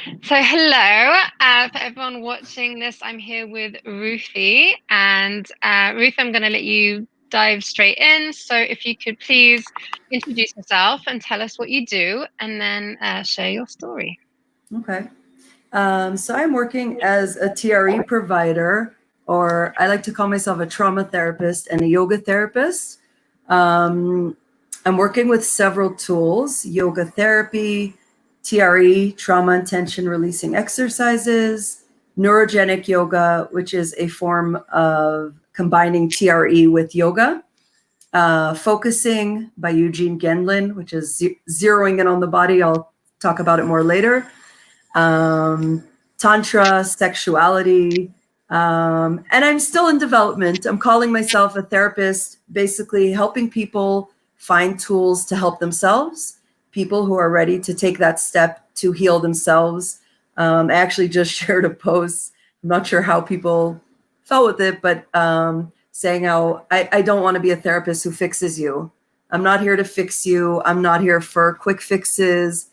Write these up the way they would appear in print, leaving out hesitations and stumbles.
So hello, for everyone watching this, I'm here with Ruthi, and Ruth, I'm going to let you dive straight in. So if you could please introduce yourself and tell us what you do, and then share your story. Okay. So I'm working as a TRE provider, or I like to call myself a trauma therapist and a yoga therapist. I'm working with several tools: yoga therapy, TRE, trauma and tension releasing exercises, neurogenic yoga, which is a form of combining TRE with yoga, focusing by Eugene Gendlin, which is zeroing in on the body. I'll talk about it more later. Tantra, sexuality, and I'm still in development. I'm calling myself a therapist, basically helping people find tools to help themselves, people who are ready to take that step to heal themselves. I actually just shared a post. I'm not sure how people felt with it, but saying how I don't want to be a therapist who fixes you. I'm not here to fix you. I'm not here for quick fixes.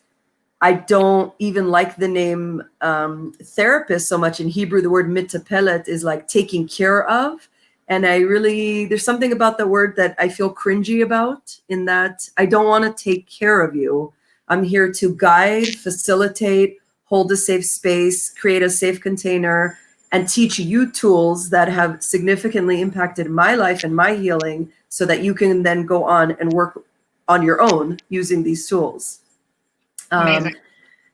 I don't even like the name therapist so much. In Hebrew, the word mitapelet is like taking care of. And there's something about the word that I feel cringy about, in that I don't want to take care of you. I'm here to guide, facilitate, hold a safe space, create a safe container, and teach you tools that have significantly impacted my life and my healing, so that you can then go on and work on your own using these tools. Amazing.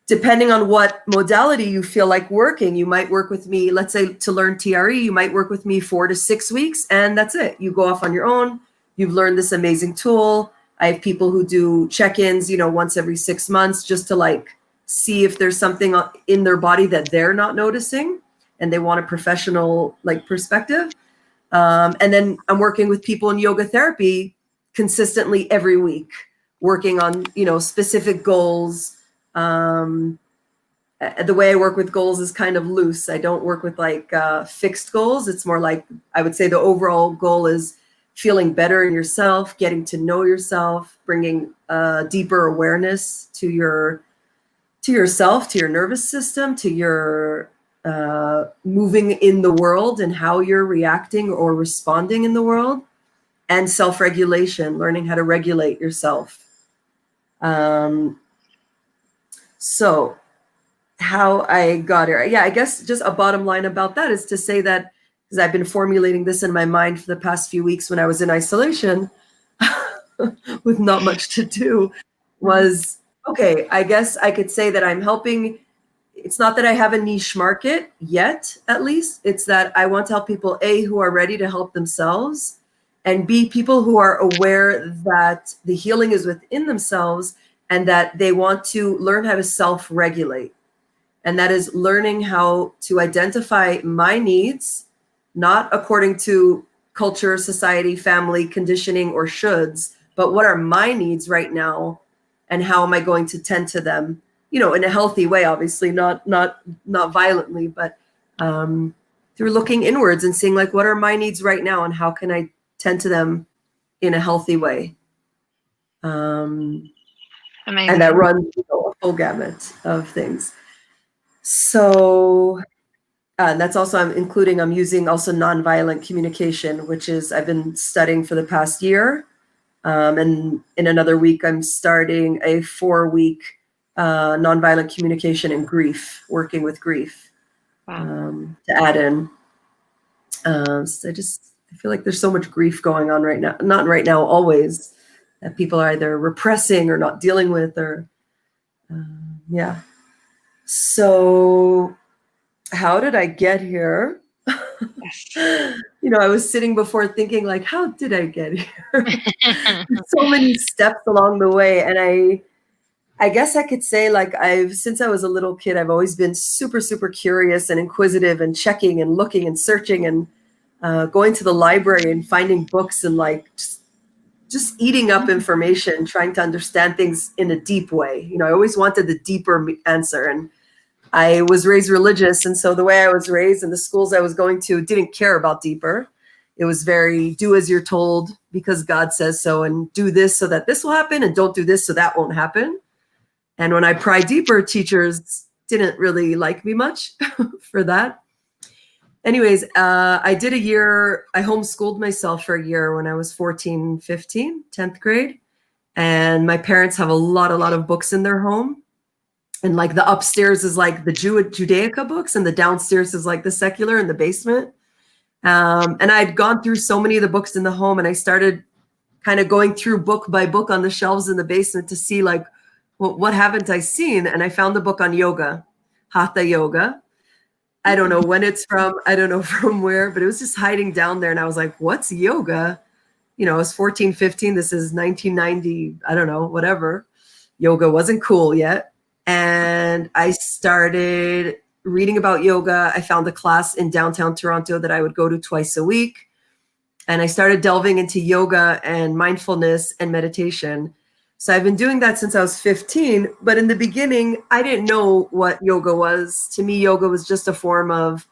Depending on what modality you feel like working, you might work with me, let's say to learn TRE, you might work with me 4 to 6 weeks, and that's it. You go off on your own. You've learned this amazing tool. I have people who do check-ins, once every 6 months, just to like see if there's something in their body that they're not noticing and they want a professional like perspective. And then I'm working with people in yoga therapy consistently every week, working on, specific goals. The way I work with goals is kind of loose. I don't work with like fixed goals. It's more like, I would say the overall goal is feeling better in yourself, getting to know yourself, bringing deeper awareness to yourself, to your nervous system, to your moving in the world and how you're reacting or responding in the world, and self-regulation, learning how to regulate yourself. So how I got here. Yeah, I guess just a bottom line about that is to say that, because I've been formulating this in my mind for the past few weeks when I was in isolation with not much to do, was, okay, I guess I could say that I'm helping. It's not that I have a niche market yet, at least. It's that I want to help people, A, who are ready to help themselves, and B, people who are aware that the healing is within themselves and that they want to learn how to self-regulate. And that is learning how to identify my needs, not according to culture, society, family, conditioning, or shoulds, but what are my needs right now, and how am I going to tend to them, in a healthy way, obviously, not violently, but through looking inwards and seeing like, what are my needs right now, and how can I tend to them in a healthy way. Amazing. And that runs a full gamut of things. So that's also, I'm using also nonviolent communication, which is I've been studying for the past year. And in another week, I'm starting a 4-week nonviolent communication and grief, working with grief. Wow. To add in. So I feel like there's so much grief going on right now. Not right now, always, that people are either repressing or not dealing with, or yeah. So how did I get here? I was sitting before thinking like, how did I get here? So many steps along the way. And I guess I could say, like, since I was a little kid, I've always been super, super curious and inquisitive and checking and looking and searching and going to the library and finding books and like just eating up information, trying to understand things in a deep way. I always wanted the deeper answer. And I was raised religious. And so the way I was raised and the schools I was going to didn't care about deeper. It was very do as you're told because God says so, and do this so that this will happen, and don't do this so that won't happen. And when I pry deeper, teachers didn't really like me much for that. Anyways, I did a year, I homeschooled myself for a year when I was 14, 15, 10th grade. And my parents have a lot of books in their home. And like the upstairs is like the Judaica books, and the downstairs is like the secular in the basement. And I'd gone through so many of the books in the home, and I started kind of going through book by book on the shelves in the basement to see like, what haven't I seen? And I found the book on yoga, Hatha Yoga. I don't know when it's from, I don't know from where, but it was just hiding down there. And I was like, what's yoga? You know, I was 14, 15. This is 1990, I don't know, whatever. Yoga wasn't cool yet. And I started reading about yoga. I found a class in downtown Toronto that I would go to twice a week. And I started delving into yoga and mindfulness and meditation. So I've been doing that since I was 15. But in the beginning, I didn't know what yoga was. To me, yoga was just a form of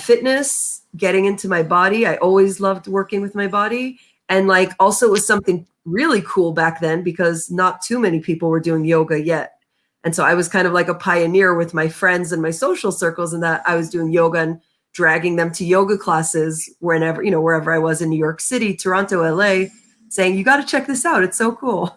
fitness, getting into my body. I always loved working with my body. And like also it was something really cool back then because not too many people were doing yoga yet. And so I was kind of like a pioneer with my friends and my social circles in that I was doing yoga and dragging them to yoga classes whenever, you know, wherever I was in New York City, Toronto, LA, saying, you got to check this out. It's so cool.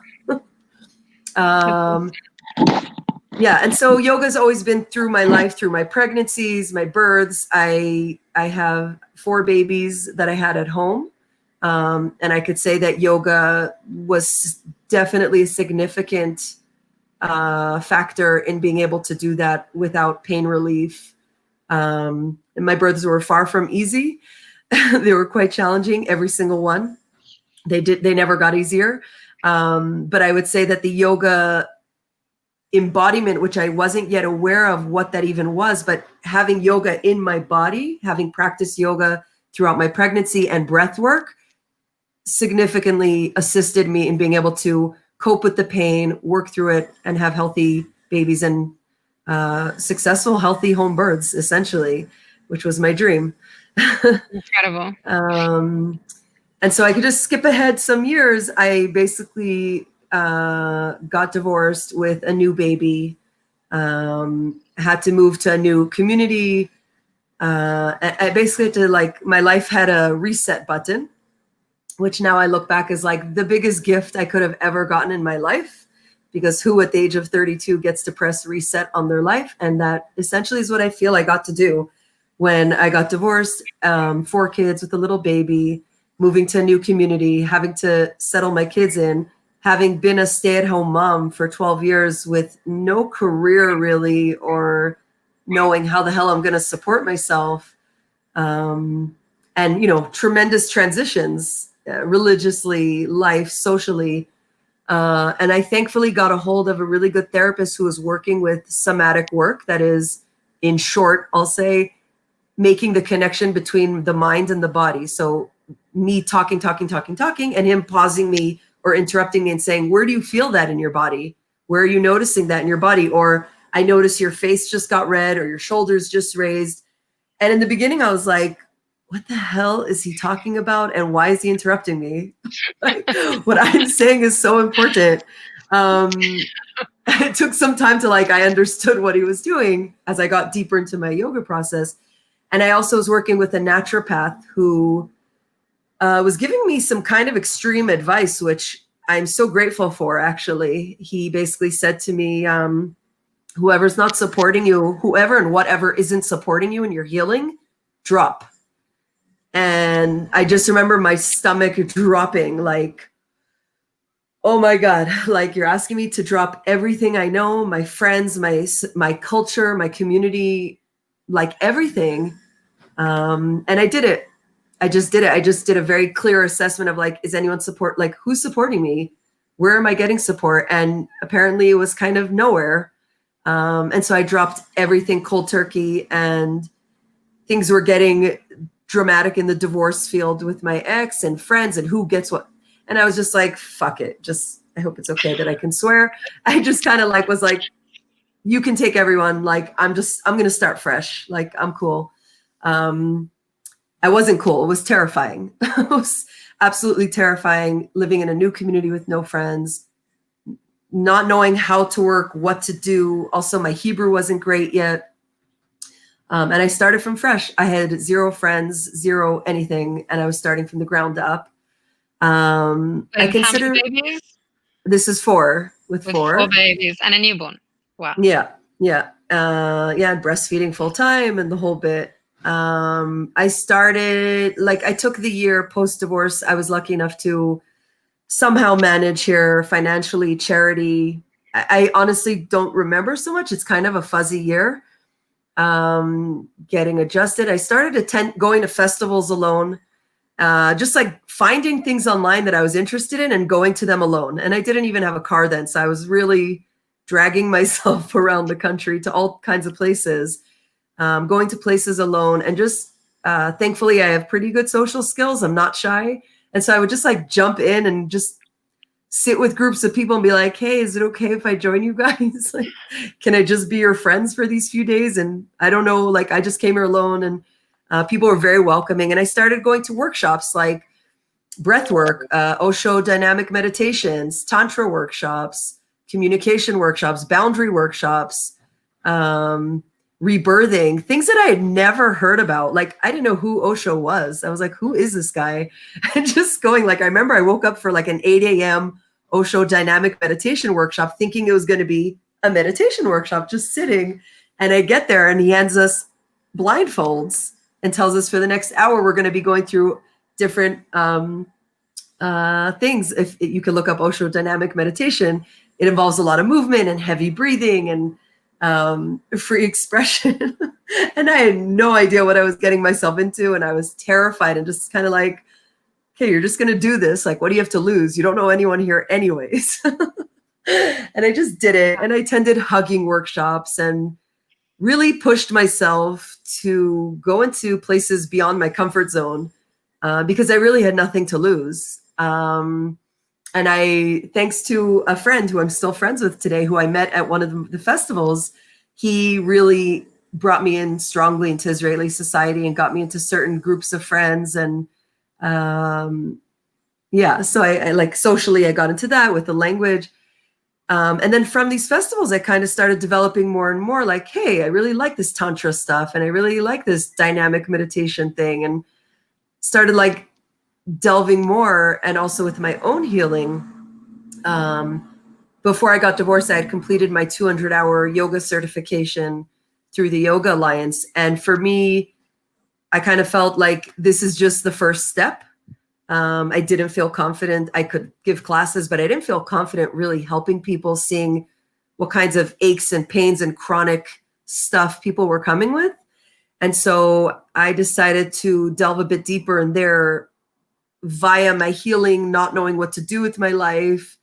Yeah. And so yoga's always been through my life, through my pregnancies, my births. I have 4 babies that I had at home. And I could say that yoga was definitely a significant factor in being able to do that without pain relief. And my births were far from easy. They were quite challenging, every single one. They never got easier. But I would say that the yoga embodiment, which I wasn't yet aware of what that even was, but having yoga in my body, having practiced yoga throughout my pregnancy and breath work, significantly assisted me in being able to cope with the pain, work through it, and have healthy babies and successful, healthy home births, essentially, which was my dream. Incredible. And so I could just skip ahead some years. I basically got divorced with a new baby, had to move to a new community. I basically had to, like, my life had a reset button, which now I look back as like the biggest gift I could have ever gotten in my life, because who at the age of 32 gets to press reset on their life? And that essentially is what I feel I got to do when I got divorced, 4 kids with a little baby, moving to a new community, having to settle my kids in, having been a stay-at-home mom for 12 years with no career really, or knowing how the hell I'm going to support myself. And, you know, tremendous transitions, religiously, life, socially. And I thankfully got a hold of a really good therapist who was working with somatic work. That is, in short, I'll say, making the connection between the mind and the body. So me talking, and him pausing me or interrupting me and saying, where do you feel that in your body? Where are you noticing that in your body? Or I notice your face just got red, or your shoulders just raised. And in the beginning, I was like, what the hell is he talking about? And why is he interrupting me? Like, what I'm saying is so important. It took some time to, like, I understood what he was doing as I got deeper into my yoga process. And I also was working with a naturopath who was giving me some kind of extreme advice, which I'm so grateful for, actually. He basically said to me, whoever's not supporting you, whoever and whatever isn't supporting you in your healing, drop. And I just remember my stomach dropping, like, oh my God, like, you're asking me to drop everything I know, my friends, my culture, my community, like everything. And I did it. I just did it. I just did a very clear assessment of, like, is anyone like, who's supporting me? Where am I getting support? And apparently it was kind of nowhere. And so I dropped everything cold turkey, and things were getting dramatic in the divorce field with my ex and friends and who gets what. And I was just like, fuck it. Just, I hope it's okay that I can swear. I just kind of like was like, you can take everyone. Like, I'm going to start fresh. Like, I'm cool. I wasn't cool. It was terrifying. It was absolutely terrifying, living in a new community with no friends, not knowing how to work, what to do. Also, my Hebrew wasn't great yet. And I started from fresh. I had 0 friends, 0 anything, and I was starting from the ground up. I With how many consider babies? this is 4 with With 4 4. babies and a newborn. Wow. Yeah, yeah, breastfeeding full time and the whole bit. I started, like, I took the year post divorce. I was lucky enough to somehow manage here financially, charity. I honestly don't remember so much. It's kind of a fuzzy year. Getting adjusted. I started going to festivals alone, just like finding things online that I was interested in and going to them alone. And I didn't even have a car then, so I was really dragging myself around the country to all kinds of places, going to places alone, and just thankfully I have pretty good social skills. I'm not shy. And so I would just like jump in and just sit with groups of people and be like, hey, is it okay if I join you guys? Like, can I just be your friends for these few days? And I don't know, like, I just came here alone, and people were very welcoming. And I started going to workshops like breath work, Osho dynamic meditations, tantra workshops, communication workshops, boundary workshops, rebirthing, things that I had never heard about. Like, I didn't know who Osho was. I was like, who is this guy? And just going, like, I remember I woke up for like an 8 a.m. Osho dynamic meditation workshop thinking it was going to be a meditation workshop, just sitting. And I get there and he hands us blindfolds and tells us for the next hour, we're going to be going through different things. If you can look up Osho dynamic meditation, it involves a lot of movement and heavy breathing and free expression. And I had no idea what I was getting myself into. And I was terrified and just kind of like, okay, you're just going to do this. Like, what do you have to lose? You don't know anyone here anyways. And I just did it. And I attended hugging workshops and really pushed myself to go into places beyond my comfort zone because I really had nothing to lose. And I, thanks to a friend who I'm still friends with today, who I met at one of the festivals, he really brought me in strongly into Israeli society and got me into certain groups of friends. And so I like socially, I got into that with the language. And then from these festivals, I kind of started developing more and more like, hey, I really like this tantra stuff. And I really like this dynamic meditation thing, and started like delving more. And also with my own healing. Before I got divorced, I had completed my 200-hour yoga certification through the Yoga Alliance. And for me, I kind of felt like this is just the first step. I didn't feel confident. I could give classes, but I didn't feel confident really helping people, seeing what kinds of aches and pains and chronic stuff people were coming with. And so I decided to delve a bit deeper in there via my healing, not knowing what to do with my life.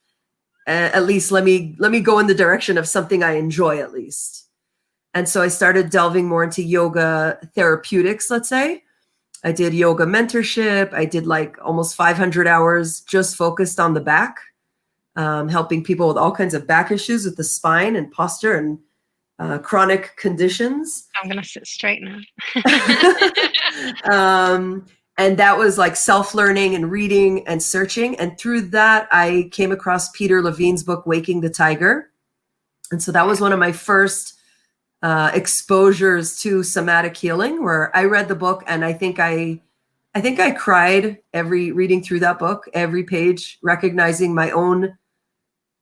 At least let me go in the direction of something I enjoy, at least. And so I started delving more into yoga therapeutics, let's say. I did yoga mentorship. I did like almost 500 hours just focused on the back, helping people with all kinds of back issues with the spine and posture and chronic conditions. I'm going to sit straight now. And that was like self-learning and reading and searching. And through that, I came across Peter Levine's book, Waking the Tiger. And so that was one of my first exposures to somatic healing, where I read the book and I think I cried reading through that book, every page, recognizing my own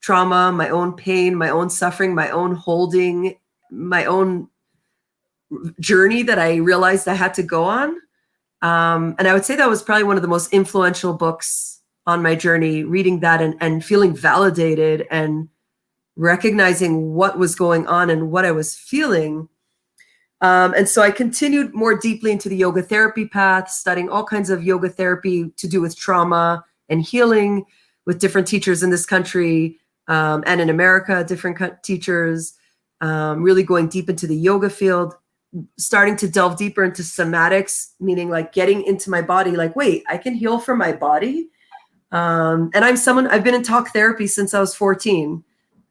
trauma, my own pain, my own suffering, my own holding, my own journey that I realized I had to go on. And I would say that was probably one of the most influential books on my journey, reading that and feeling validated and recognizing what was going on and what I was feeling. And so I continued more deeply into the yoga therapy path, studying all kinds of yoga therapy to do with trauma and healing with different teachers in this country and in America, different teachers, really going deep into the yoga field, starting to delve deeper into somatics, meaning like getting into my body, like, wait, I can heal from my body. And I've been in talk therapy since I was 14.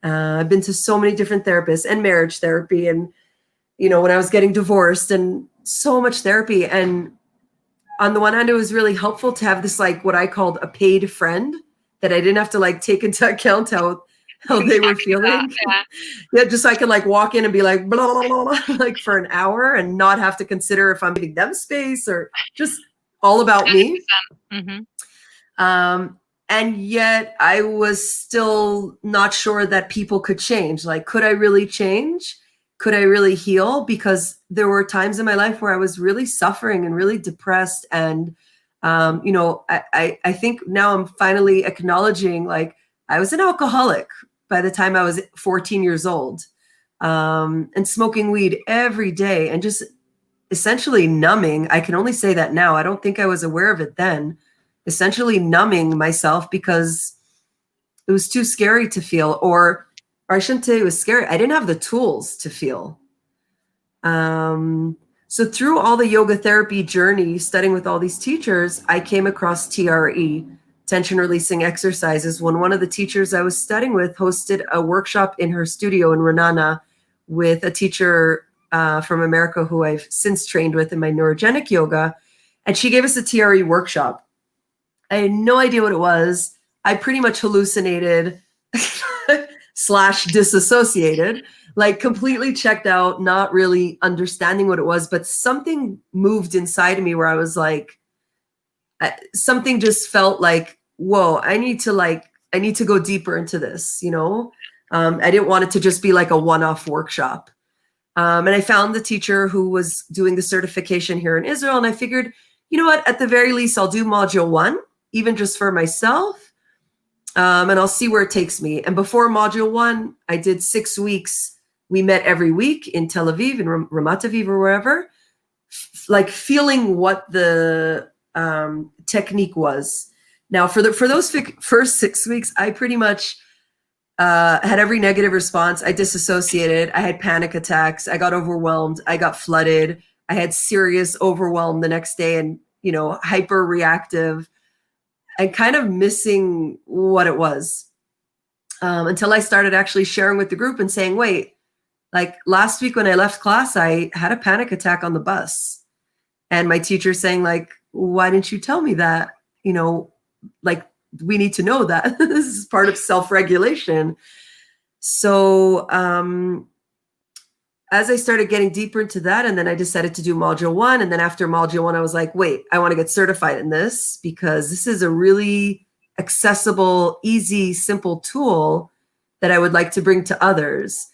I've been to so many different therapists and marriage therapy. And, you know, when I was getting divorced, and so much therapy. And on the one hand, it was really helpful to have this, like what I called a paid friend, that I didn't have to like take into account how how they were Exactly that. feeling. Yeah. Yeah, just so I can like walk in and be like blah, blah, blah, blah, like for an hour and not have to consider if I'm giving them space or just all about me. 100%. Mm-hmm. And yet I was still not sure that people could change. Like, could I really change? Could I really heal? Because there were times in my life where I was really suffering and really depressed. And, I think now I'm finally acknowledging, like, I was an alcoholic by the time I was 14 years old, and smoking weed every day and just essentially numbing. I can only say that now. I don't think I was aware of it then. Essentially numbing myself because it was too scary to feel, or I shouldn't say it was scary. I didn't have the tools to feel. So through all the yoga therapy journey, studying with all these teachers, I came across TRE, tension releasing exercises, when one of the teachers I was studying with hosted a workshop in her studio in Renana with a teacher from America who I've since trained with in my neurogenic yoga. And she gave us a TRE workshop. I had no idea what it was. I pretty much hallucinated / disassociated, like completely checked out, not really understanding what it was, but something moved inside of me where I was like, something just felt like, whoa, I need to go deeper into this, I didn't want it to just be like a one-off workshop. And I found the teacher who was doing the certification here in Israel. And I figured, you know what, at the very least, I'll do module 1, even just for myself. And I'll see where it takes me. And before module 1, I did 6 weeks. We met every week in Tel Aviv, in Ramat Aviv or wherever, like feeling what the technique was. Now, for those first 6 weeks, I pretty much had every negative response. I disassociated. I had panic attacks. I got overwhelmed. I got flooded. I had serious overwhelm the next day and, hyper reactive and kind of missing what it was, until I started actually sharing with the group and saying, wait, like last week when I left class, I had a panic attack on the bus. And my teacher saying like, why didn't you tell me that? Like, we need to know that. This is part of self-regulation. So as I started getting deeper into that, and then I decided to do module 1. And then after module 1, I was like, wait, I want to get certified in this because this is a really accessible, easy, simple tool that I would like to bring to others,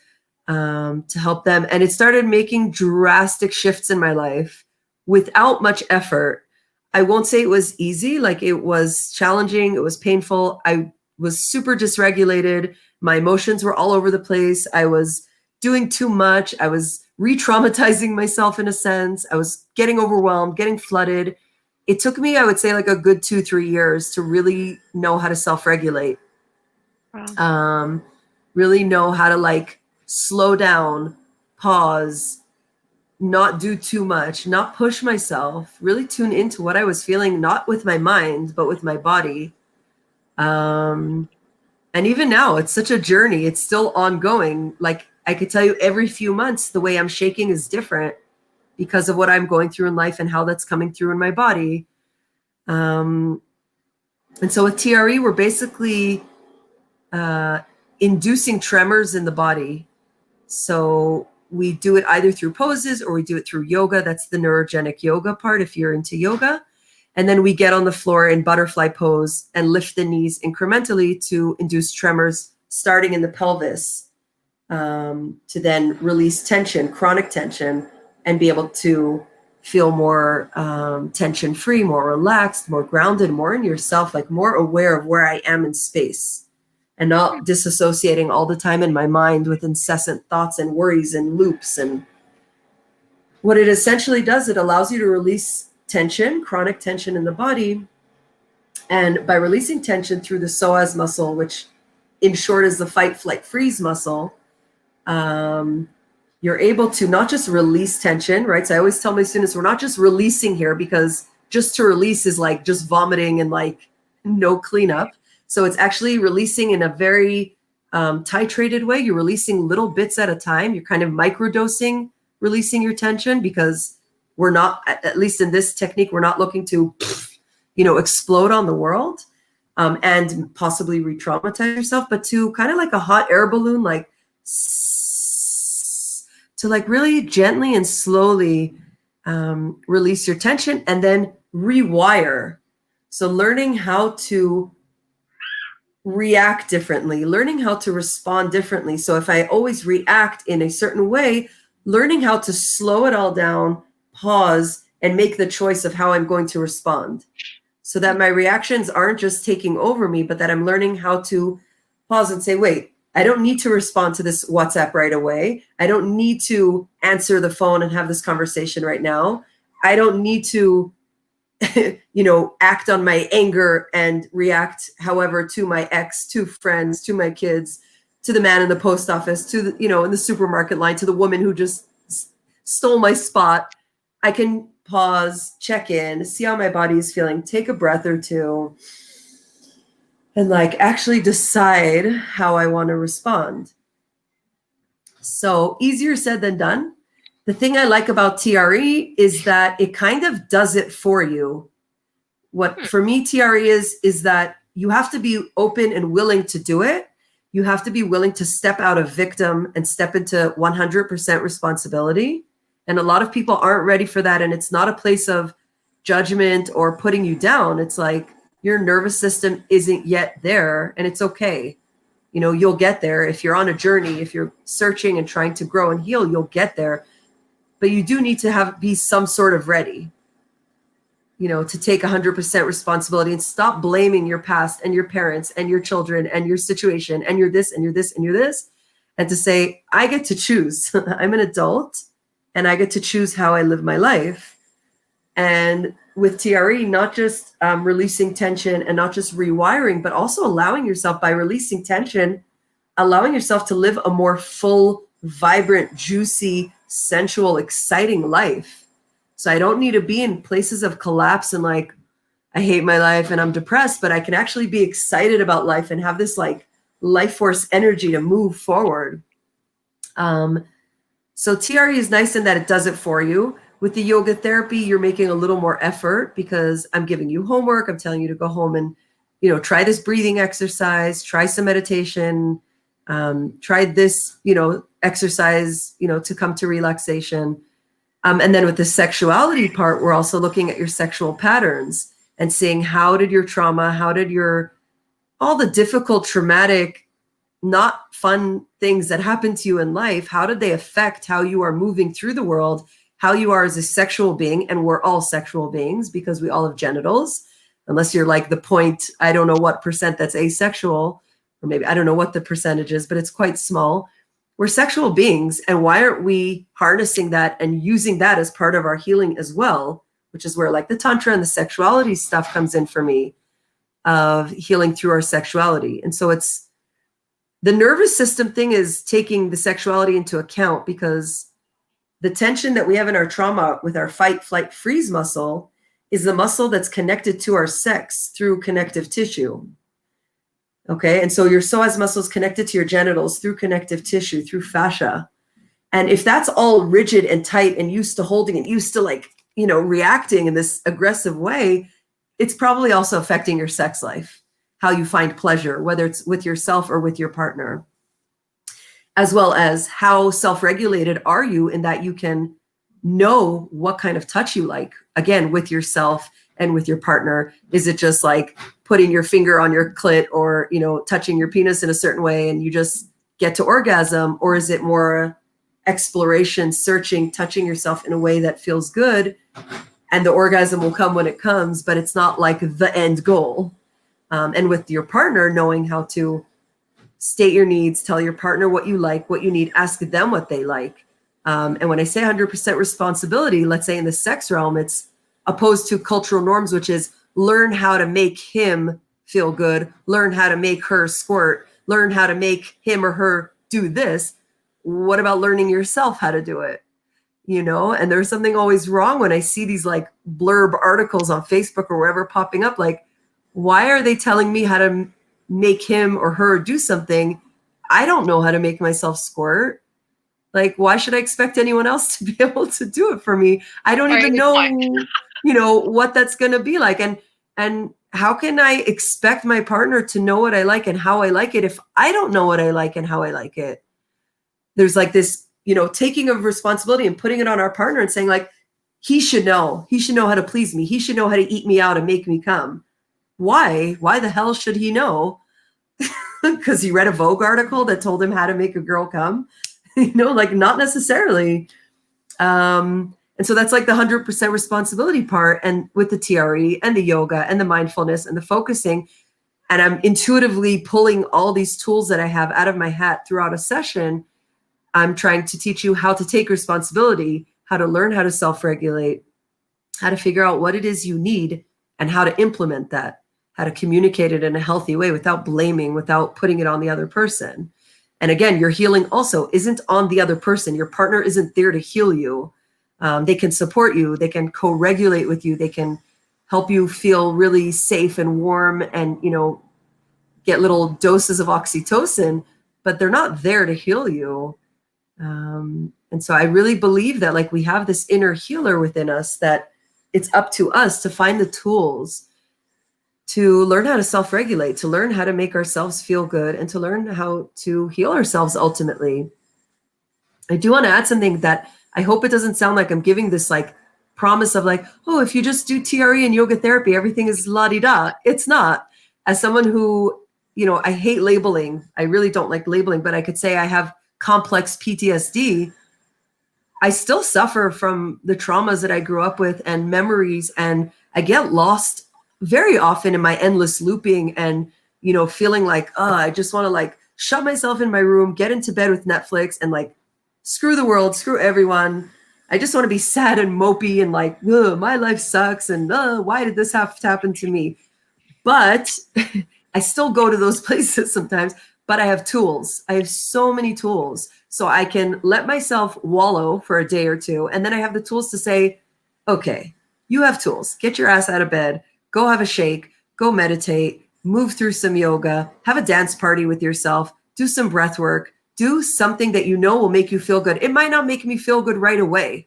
to help them. And it started making drastic shifts in my life without much effort. I won't say it was easy. Like, it was challenging. It was painful. I was super dysregulated. My emotions were all over the place. I was doing too much. I was re-traumatizing myself in a sense. I was getting overwhelmed, getting flooded. It took me, I would say, like a good 2-3 years to really know how to self-regulate. Wow. Really know how to like slow down, pause, not do too much, not push myself, really tune into what I was feeling, not with my mind, but with my body. And even now, it's such a journey. It's still ongoing. Like, I could tell you every few months, the way I'm shaking is different because of what I'm going through in life and how that's coming through in my body. And so with TRE, we're basically inducing tremors in the body. So we do it either through poses or we do it through yoga. That's the neurogenic yoga part if you're into yoga. And then we get on the floor in butterfly pose and lift the knees incrementally to induce tremors, starting in the pelvis, to then release tension, chronic tension, and be able to feel more tension-free, more relaxed, more grounded, more in yourself, like more aware of where I am in space and not disassociating all the time in my mind with incessant thoughts and worries and loops. And what it essentially does, it allows you to release tension, chronic tension in the body. And by releasing tension through the psoas muscle, which in short is the fight, flight, freeze muscle, you're able to not just release tension, right? So I always tell my students, we're not just releasing here because just to release is like just vomiting and like no cleanup. So it's actually releasing in a very titrated way. You're releasing little bits at a time. You're kind of microdosing, releasing your tension, because we're not, at least in this technique, we're not looking to, explode on the world. and possibly re-traumatize yourself, but to kind of like a hot air balloon, like to like really gently and slowly release your tension and then rewire. So learning how to react differently, learning how to respond differently. So if I always react in a certain way, learning how to slow it all down, pause, and make the choice of how I'm going to respond, so that my reactions aren't just taking over me, but that I'm learning how to pause and say, wait, I don't need to respond to this WhatsApp right away. I don't need to answer the phone and have this conversation right now. I don't need to act on my anger and react however to my ex, to friends, to my kids, to the man in the post office, to the, in the supermarket line, to the woman who just stole my spot. I can pause, check in, see how my body is feeling, take a breath or two, and like actually decide how I want to respond. So easier said than done. The thing I like about TRE is that it kind of does it for you. What for me TRE is that you have to be open and willing to do it. You have to be willing to step out of victim and step into 100% responsibility. And a lot of people aren't ready for that. And it's not a place of judgment or putting you down. It's like your nervous system isn't yet there, and it's okay. You'll get there. If you're on a journey, if you're searching and trying to grow and heal, you'll get there. But you do need to be some sort of ready, to take 100% responsibility and stop blaming your past and your parents and your children and your situation and you're this and you're this and you're this. And to say, I get to choose. I'm an adult and I get to choose how I live my life. And with TRE, not just releasing tension and not just rewiring, but also allowing yourself, by releasing tension, allowing yourself to live a more full, vibrant, juicy, sensual, exciting life. So I don't need to be in places of collapse and like, I hate my life and I'm depressed, but I can actually be excited about life and have this like life force energy to move forward. So TRE is nice in that it does it for you. With the yoga therapy, you're making a little more effort because I'm giving you homework. I'm telling you to go home and, try this breathing exercise, try some meditation, try this, exercise, to come to relaxation. And then with the sexuality part, we're also looking at your sexual patterns and seeing how did your trauma, all the difficult, traumatic, not fun things that happen to you in life, how did they affect how you are moving through the world, how you are as a sexual being? And we're all sexual beings because we all have genitals, unless you're like the point, I don't know what percent that's asexual, or maybe I don't know what the percentage is, but it's quite small. We're sexual beings. And why aren't we harnessing that and using that as part of our healing as well, which is where like the tantra and the sexuality stuff comes in for me, of healing through our sexuality. And so it's the nervous system thing is taking the sexuality into account, because the tension that we have in our trauma with our fight, flight, freeze muscle is the muscle that's connected to our sex through connective tissue. Okay. And so your psoas muscle is connected to your genitals through connective tissue, through fascia. And if that's all rigid and tight and used to holding and used to like, reacting in this aggressive way, it's probably also affecting your sex life, how you find pleasure, whether it's with yourself or with your partner, as well as how self-regulated are you in that you can know what kind of touch you like, again, with yourself and with your partner. Is it just like putting your finger on your clit or, touching your penis in a certain way and you just get to orgasm? Or is it more exploration, searching, touching yourself in a way that feels good, and the orgasm will come when it comes, but it's not like the end goal. And with your partner, knowing how to state your needs, tell your partner what you like, what you need, ask them what they like. And when I say 100% responsibility, let's say in the sex realm, it's opposed to cultural norms, which is learn how to make him feel good, learn how to make her squirt, learn how to make him or her do this. What about learning yourself how to do it? And there's something always wrong when I see these like blurb articles on Facebook or wherever popping up, like, why are they telling me how to make him or her do something? I don't know how to make myself squirt. Like, why should I expect anyone else to be able to do it for me? I don't even know, what that's going to be like. And how can I expect my partner to know what I like and how I like it if I don't know what I like and how I like it? There's like this, taking of responsibility and putting it on our partner and saying like, he should know how to please me. He should know how to eat me out and make me come. Why the hell should he know? Because he read a Vogue article that told him how to make a girl come, like not necessarily. And so that's like the 100% responsibility part. And with the TRE and the yoga and the mindfulness and the focusing, and I'm intuitively pulling all these tools that I have out of my hat throughout a session. I'm trying to teach you how to take responsibility, how to learn how to self-regulate, how to figure out what it is you need and how to implement that, how to communicate it in a healthy way without blaming, without putting it on the other person. And again, your healing also isn't on the other person. Your partner isn't there to heal you. They can support you. They can co-regulate with you. They can help you feel really safe and warm and, get little doses of oxytocin, but they're not there to heal you. And so I really believe that like we have this inner healer within us, that it's up to us to find the tools to learn how to self-regulate, to learn how to make ourselves feel good, and to learn how to heal ourselves ultimately. I do want to add something that I hope it doesn't sound like I'm giving this like promise of like, oh, if you just do TRE and yoga therapy, everything is la-di-da. It's not. As someone who, I hate labeling. I really don't like labeling, but I could say I have complex PTSD. I still suffer from the traumas that I grew up with and memories, and I get lost very often in my endless looping and, feeling like, oh, I just want to like shut myself in my room, get into bed with Netflix and like, screw the world, screw everyone. I just want to be sad and mopey and like, my life sucks. And why did this have to happen to me? But I still go to those places sometimes, but I have tools. I have so many tools. So I can let myself wallow for a day or two. And then I have the tools to say, okay, you have tools. Get your ass out of bed. Go have a shake. Go meditate. Move through some yoga. Have a dance party with yourself. Do some breath work. Do something that will make you feel good. It might not make me feel good right away,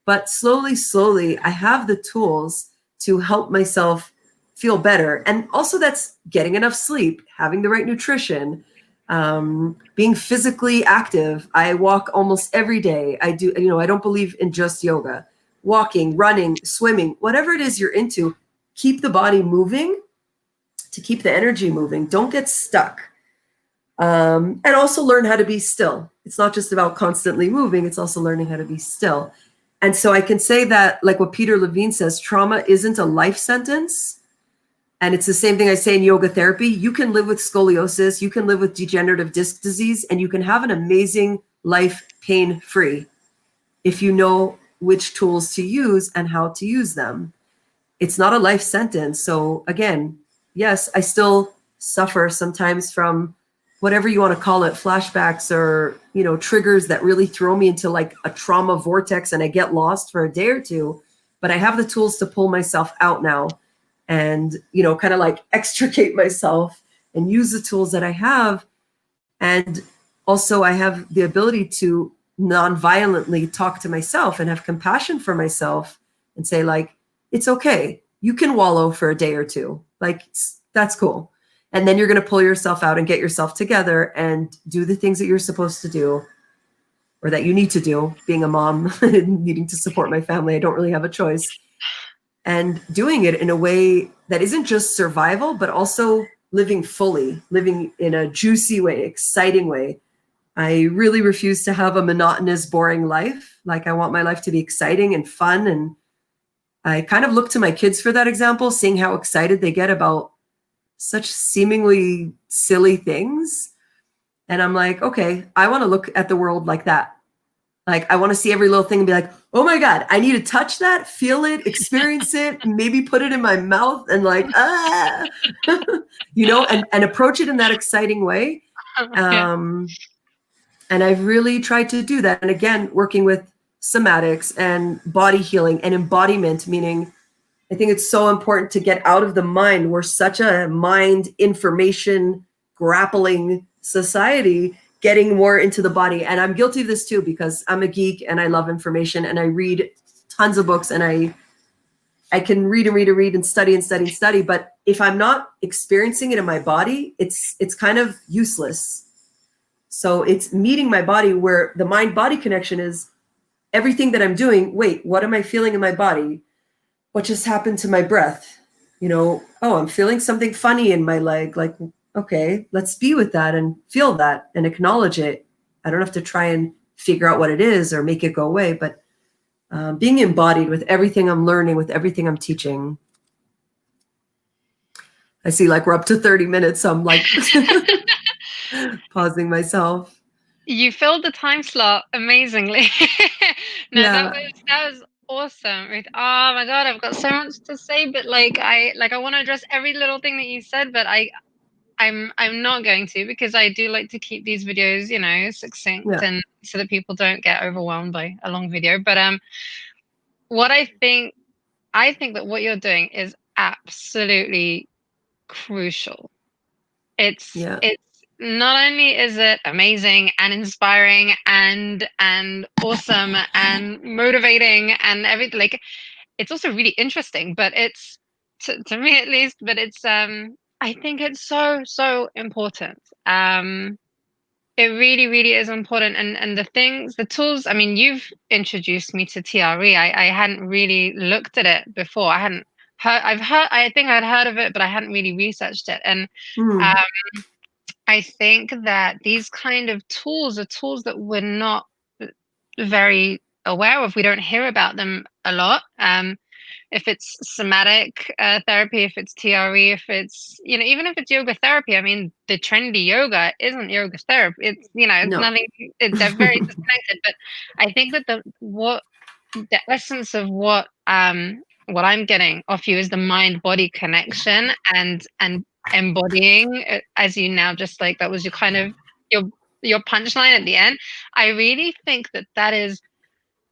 but slowly, I have the tools to help myself feel better. And also that's getting enough sleep, having the right nutrition, being physically active. I walk almost every day. I do, I don't believe in just yoga. Walking, running, swimming, whatever it is you're into, keep the body moving to keep the energy moving. Don't get stuck. And also learn how to be still. It's not just about constantly moving. It's also learning how to be still. And so I can say that, like what Peter Levine says, trauma isn't a life sentence. And it's the same thing I say in yoga therapy. You can live with scoliosis, you can live with degenerative disc disease, and you can have an amazing life pain-free if you know which tools to use and how to use them. It's not a life sentence. So again, yes, I still suffer sometimes from whatever you want to call it, flashbacks or, triggers that really throw me into like a trauma vortex and I get lost for a day or two, but I have the tools to pull myself out now and, kind of like extricate myself and use the tools that I have. And also I have the ability to non-violently talk to myself and have compassion for myself and say like, it's okay. You can wallow for a day or two. Like, that's cool. And then you're going to pull yourself out and get yourself together and do the things that you're supposed to do or that you need to do. Being a mom, needing to support my family, I don't really have a choice. And doing it in a way that isn't just survival, but also living fully, living in a juicy way, exciting way. I really refuse to have a monotonous, boring life. Like I want my life to be exciting and fun. And I kind of look to my kids for that example, seeing how excited they get about such seemingly silly things. And I'm like, okay, I want to look at the world like that. Like, I want to see every little thing and be like, oh my God, I need to touch that, feel it, experience it, maybe put it in my mouth and like, and approach it in that exciting way. And I've really tried to do that. And again, working with somatics and body healing and embodiment, meaning I think it's so important to get out of the mind. We're such a mind information grappling society, getting more into the body. And I'm guilty of this too, because I'm a geek and I love information and I read tons of books and I I can read and read and read and study and study and study, but if I'm not experiencing it in my body, it's kind of useless. So it's meeting my body, where the mind body connection is everything that I'm doing. Wait, what am I feeling in my body? What just happened to my breath? Oh, I'm feeling something funny in my leg. Like, okay, let's be with that and feel that and acknowledge it. I don't have to try and figure out what it is or make it go away, but being embodied with everything I'm learning, with everything I'm teaching. I see like we're up to 30 minutes. So I'm like pausing myself. You filled the time slot amazingly. No, Yeah. that was awesome, Ruth. Oh my God, I've got so much to say, but I want to address every little thing that you said, but I'm not going to, because I do like to keep these videos, succinct, Yeah. and so that people don't get overwhelmed by a long video. But what I think that what you're doing is absolutely crucial. Yeah. It's not only is it amazing and inspiring and awesome and motivating and everything, like, it's also really interesting, but it's to me at least, but it's I think it's so important. It really, really is important. And the tools, I mean, you've introduced me to TRE. I hadn't really looked at it before. I think I'd heard of it, but I hadn't really researched it. And Mm. I think that these kind of tools are tools that we're not very aware of. We don't hear about them a lot. If it's somatic therapy, if it's TRE, if it's, even if it's yoga therapy, I mean, the trendy yoga isn't yoga therapy. It's, it's No. nothing, they're very disconnected. But I think that the essence of what I'm getting off you is the mind body connection, and embodying, as you now, just like that was your kind of your punchline at the end. I really think that that is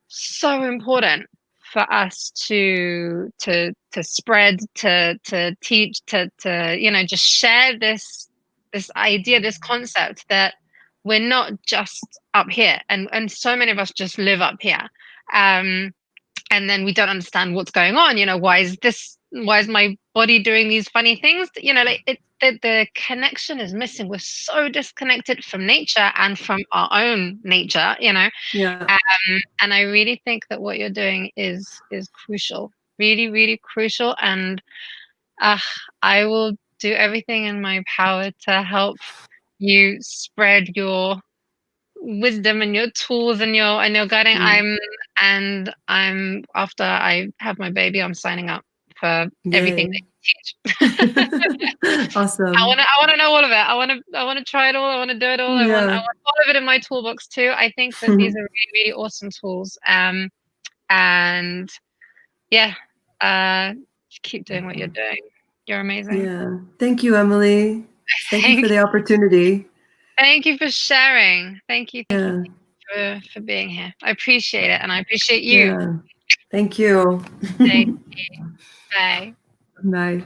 so important for us to spread, to teach, to just share this idea, this concept that we're not just up here, and so many of us just live up here, um and then we don't understand what's going on. Why is my body doing these funny things? Like, the connection is missing. We're so disconnected from nature and from our own nature. Yeah. And I really think that what you're doing is crucial, really, really crucial. And uh, I will do everything in my power to help you spread your wisdom and your tools and your guiding. Mm. I'm after I have my baby, I'm signing up for everything Yay. that you teach. Awesome. I wanna know all of it. I wanna try it all. I wanna do it all. I Yeah. want all of it in my toolbox too. I think that these are really, really awesome tools. And yeah, just keep doing what you're doing. You're amazing. Yeah. Thank you, Emily. Thank you for Thank the opportunity. thank you for sharing. Thank you, thank you, Yeah. thank you for being here. I appreciate it, and I appreciate you. Yeah. Thank you. Thank you. Bye. Bye.